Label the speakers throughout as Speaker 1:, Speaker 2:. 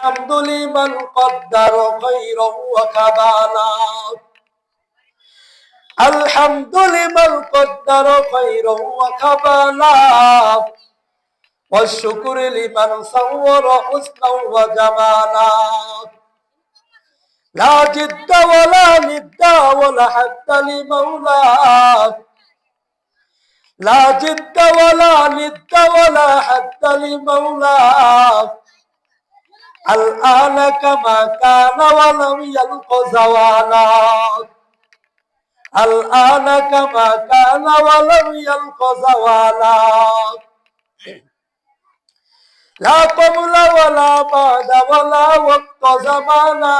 Speaker 1: الحمد لمن قدر خيرا وكبالا الحمد لمن قدر خيرا وكبالا والشكر لمن صور حسنا وجمالا لا جد ولا ند ولا حد لمولاه لا جد ولا ند ولا حد لمولاه الآن كما كان ولم يلق زوالا الآن كما كان ولم يلق زوالا لا قبل ولا بعد ولا وقت زمانا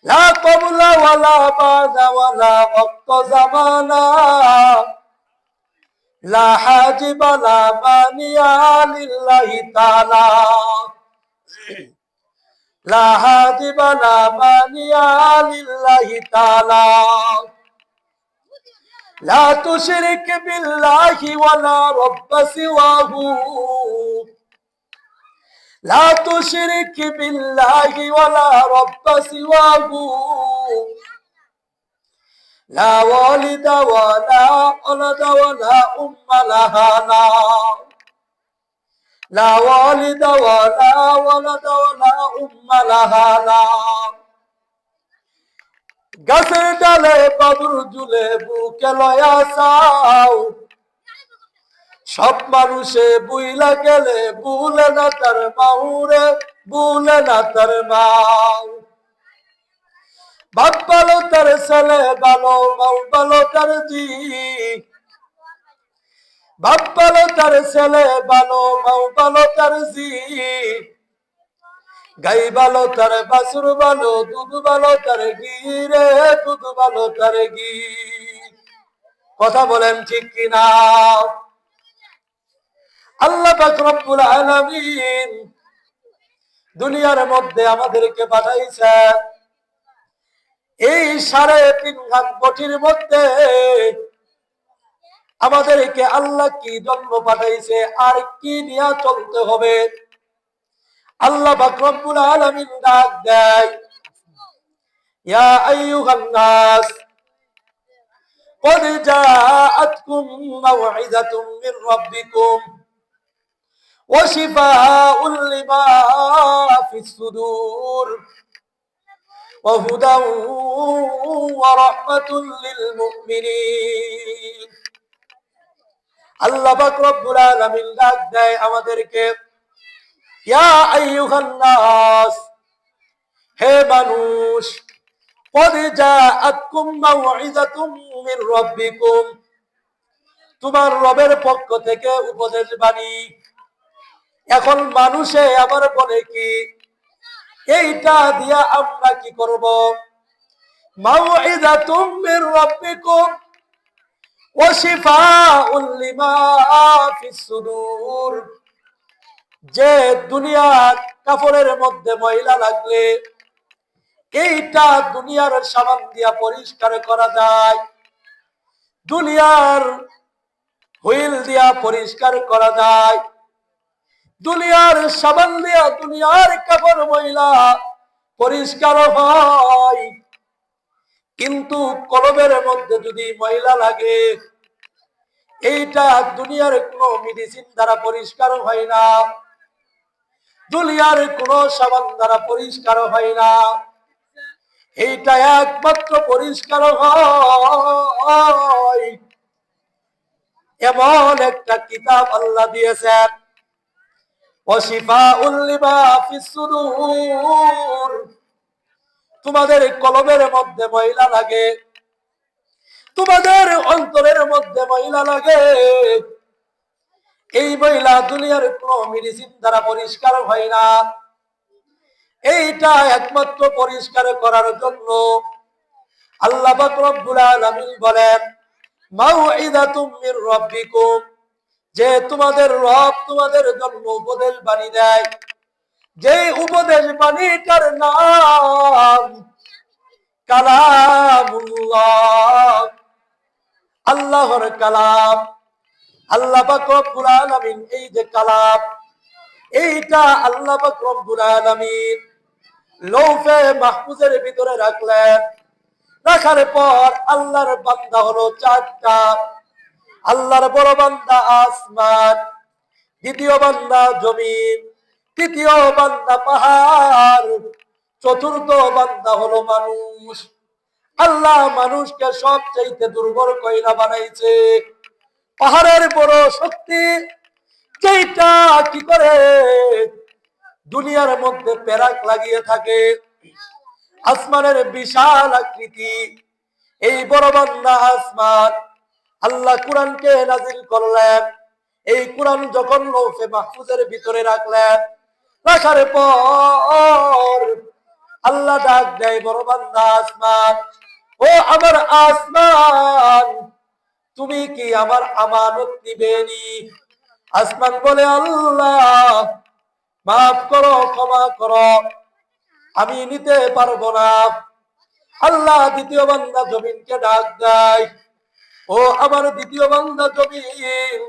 Speaker 1: لا قبل ولا بعد ولا وقت زمانا لا حاجب لا مانع لله تعالى لا حاجب لا مانع لله تعالى لا تشرك بالله ولا رب سواه لا تشرك بالله ولا رب سواه لا والد ولا ولد ولا لها لا والد ولا ولد ولا لها গাছের ডালে বাদুর ঝুলে বুকে লয়া চাও সব মানুষে বুইলা গেলে বুলে না তার মাউরে বুলে না তার মাও বাপ ভালো তার ছেলে ভালো মাও ভালো তার জি বাপ ভালো তার ছেলে ভালো মাও ভালো তার জি গাই ভালো তার বাছুর ভালো দুধ ভালো তার ঘি রে দুধ ভালো তার ঘি কথা বলেন ঠিক কিনা আল্লাহ পাক রব্বুল আলামিন দুনিয়ার মধ্যে আমাদেরকে পাঠাইছে এই 3.5 হাত বটির মধ্যে আমাদেরকে আল্লাহ কি জন্য পাঠাইছে আর কি নিয়ে চলতে হবে আল্লাহ পাক রব্বুল আলামিন ডাক দেয় ইয়া আইয়ুহান নাস قد جاءتكم موعظة من ربكم وشفاء لما في الصدور وهدى ورحمة للمؤمنين আল্লাহ পাক রব্বুল আলামিন ডাক দেয় আমাদেরকে ইয়া আইয়ুহান নাস হে মানুষ قد جاءتكم موعظة من ربكم তোমার রবের পক্ষ থেকে উপদেশ বাণী এখন মানুষে আবার বলে কি এইটা দিয়া আমরা কি করব মাউইযাতুম মির রাব্বিকুম ওয়া শিফাউন লিমা ফিস সুদূর যে দুনিয়ার কাপড়ের মধ্যে ময়লা লাগলে এইটা দুনিয়ার সাবান দিয়া পরিষ্কার করা যায় দুনিয়ার হুইল দিয়া পরিষ্কার করা যায় দুনিয়ার সাবান দিয়া দুনিয়ার কাপড় ময়লা পরিষ্কার হয় কিন্তু কলবের মধ্যে যদি ময়লা লাগে এইটা দুনিয়ার কোনো মেডিসিন দ্বারা পরিষ্কার হয় না দুনিয়ার কোনো সাবান দ্বারা পরিষ্কার হয় না এইটা একমাত্র পরিষ্কার হয় এমন একটা কিতাব আল্লাহ দিয়েছেন ওয়াশিফাউল লিমা ফিস সুদূর তোমাদের কলবের মধ্যে ময়লা লাগে তোমাদের অন্তরের মধ্যে ময়লা লাগে এই ময়লা দুনিয়ার কোনো মেডিসিন দ্বারা পরিষ্কার হয় না এইটা একমাত্র পরিষ্কার করার জন্য আল্লাহ পাক রব্বুল আলামিন বলেন মাউইযাতুম মির রাব্বিকুম যে তোমাদের রব তোমাদের জন্য উপদেশ বাণী দেয় যে উপদেশ বাণীটার নাম কালামুল্লাহ আল্লাহর কালাম আল্লাহ পাক রব্বুল আলামিন এই যে কালাম এইটা আল্লাহ পাক রব্বুল আলামিন লৌহে মাহফুজের ভিতরে রাখলেন। রাখার পর আল্লাহর বান্দা হলো চারটা। আল্লাহর বড় বান্দা আসমান, দ্বিতীয় বান্দা জমিন, তৃতীয় বান্দা পাহাড়, চতুর্থ বান্দা হলো মানুষ। আল্লাহ মানুষকে সবচাইতে দুর্বল কইরা বানাইছে। পাহাড়ের বড় শক্তি, যেটা কি করে দুনিয়ার মধ্যে পেরাক লাগিয়ে থাকে। আসমানের বিশাল আকৃতি, এই বড় বান্দা আসমান। আল্লাহ কোরআনকে নাজিল করলেন। এই কোরআন যখন লৌহে মাহফুজের ভিতরে রাখলেন, রাখার পর আল্লাহ ডাক দেয় বড় বান্দা আসমান, ও আমার আসমান, তুমি কি আমার আমানত নিবেনি? আসমান বলে, আল্লাহ মাফ করো, ক্ষমা করো, আমি নিতে পারবো না। আল্লাহ দ্বিতীয় বান্দা জমিনকে ডাক দেয়, ও আমার দ্বিতীয় বান্দা জমিন,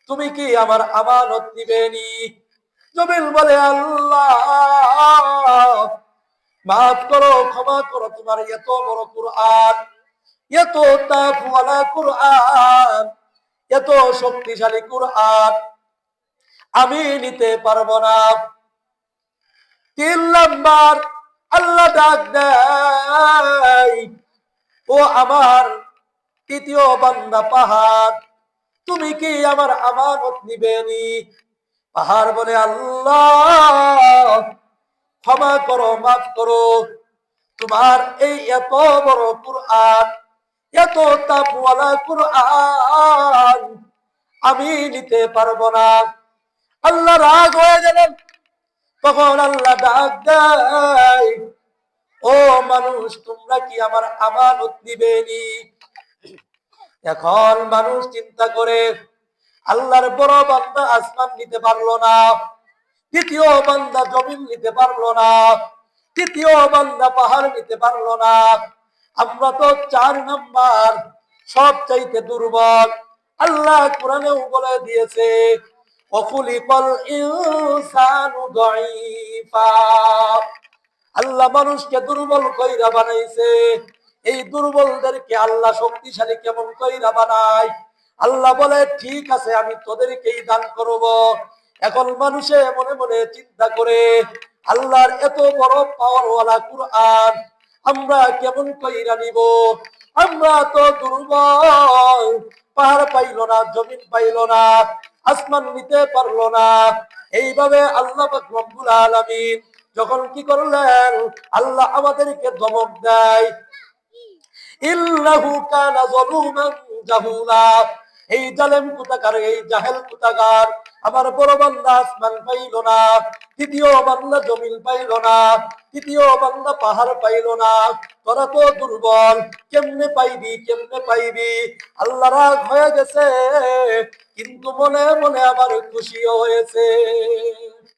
Speaker 1: তুমি কি আমার আমানত নিবেনি? জমিন বলে, আল্লাহ মাফ করো, ক্ষমা করো, তোমার এত বড় কুরআন, এত তাফওয়ালা কুরআন, এত শক্তিশালী কুরআন আমি নিতে পারবো না। 3 নাম্বার আল্লাহ ডাক দেয়, ও আমার তৃতীয় বান্দা পাহাড়, তুমি কি আমার আমানত নিবেনি? পাহাড় বলে, আল্লাহ ক্ষমা করো, মাফ করো, তোমার এই এত বড় কুরআন, এত তাকওয়ালা কুরআন আমি নিতে পারবো না। আল্লাহ রাগ হয়ে গেলেন। তখন আল্লাহ ডাক দেয়, ও মানুষ, তোমরা কি আমার আমানত নিবেনি? এখন মানুষ চিন্তা করে, আল্লাহর বড় বান্দা আসমান নিতে পারলো না, দ্বিতীয় বান্দা জমিন নিতে পারলো না, তৃতীয় বান্দা পাহাড় নিতে পারলো না, আমরা তো 4 নাম্বার সব চাইতে দুর্বল। আল্লাহ কোরআনেও বলে দিয়েছে, ওয়াখুলিকাল ইনসানু দাঈফা। আল্লাহ মানুষকে দুর্বল কইরা বানাইছে। এই দুর্বলদেরকে আল্লাহ শক্তিশালী কেমন কইরা বানায়? আল্লাহ বলে, ঠিক আছে, আমি তোদেরকেই দান করব। এখন মানুষে মনে মনে চিন্তা করে, আল্লাহর এত বড় পাওয়ারওয়ালা কুরআন আমরা কেমন কইরা নিব? আমরা তো দুর্বল। পাহাড় পাইল না, জমিন পাইল না, আসমান নিতে পারলো না। এইভাবে আল্লাহ পাক রব্বুল আলামিন যখন কি করলেন, আল্লাহ আমাদেরকে ধমক দেয়, ইন্নাহু কানা যালুমান জাহুলা। এই জালেম কুতাকার, এই জাহেল কুতাকার আমার বড় বান্দা আসমান পাইল না, তৃতীয় বান্দা জমিন পাইল না, তৃতীয় বান্দা পাহাড় পাইল না। তোরা তো দুর্বল, কেমনে পাইবি, কেমনে পাইবি? আল্লাহ রাগ হয়ে গেছে, কিন্তু মনে মনে আবার খুশিও হয়েছে।